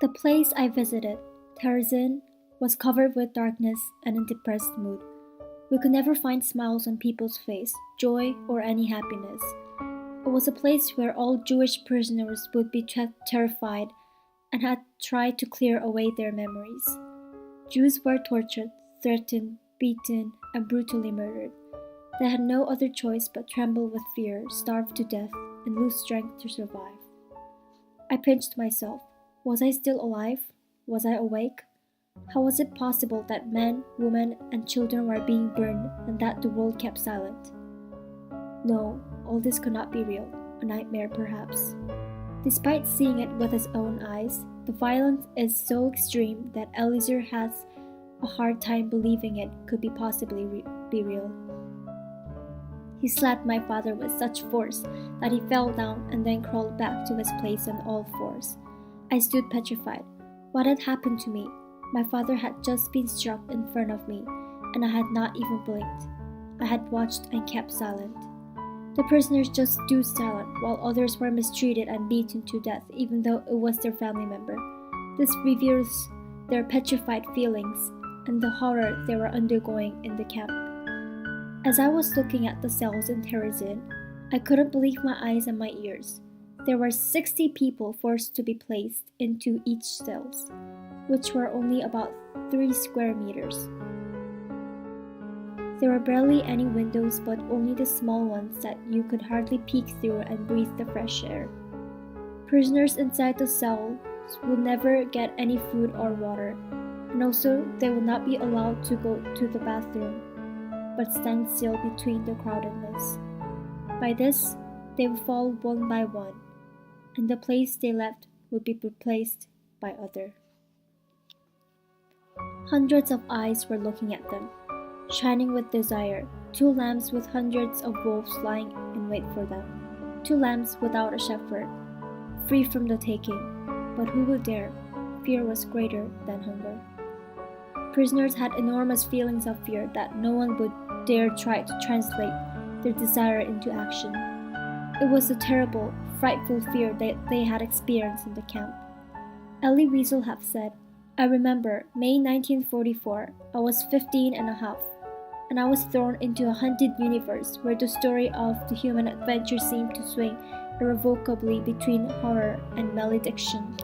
The place I visited, Terezin, was covered with darkness and in depressed mood. We could never find smiles on people's face, joy, or any happiness. It was a place where all Jewish prisoners would be terrified and had tried to clear away their memories. Jews were tortured, threatened, beaten, and brutally murdered. They had no other choice but tremble with fear, starve to death, and lose strength to survive. I pinched myself. Was I still alive? Was I awake? How was it possible that men, women, and children were being burned and that the world kept silent? No, all this could not be real, a nightmare perhaps. Despite seeing it with his own eyes, the violence is so extreme that Eliezer has a hard time believing it could be possibly be real. He slapped my father with such force that he fell down and then crawled back to his place on all fours. I stood petrified. What had happened to me? My father had just been struck in front of me, and I had not even blinked. I had watched and kept silent. The prisoners just stood silent while others were mistreated and beaten to death even though it was their family member. This reveals their petrified feelings and the horror they were undergoing in the camp. As I was looking at the cells in Terezin, I couldn't believe my eyes and my ears. There were 60 people forced to be placed into each cells, which were only about 3 square meters. There were barely any windows but only the small ones that you could hardly peek through and breathe the fresh air. Prisoners inside the cells will never get any food or water, and also they will not be allowed to go to the bathroom, but stand still between the crowdedness. By this, they would fall one by one, and the place they left would be replaced by other. Hundreds of eyes were looking at them, shining with desire, 2 lambs with hundreds of wolves lying in wait for them, 2 lambs without a shepherd, free from the taking. But who would dare? Fear was greater than hunger. Prisoners had enormous feelings of fear that no one would dare try to translate their desire into action. It was a terrible, frightful fear that they had experienced in the camp. Elie Wiesel said, I remember May 1944, I was 15 and a half, and I was thrown into a haunted universe where the story of the human adventure seemed to swing irrevocably between horror and malediction.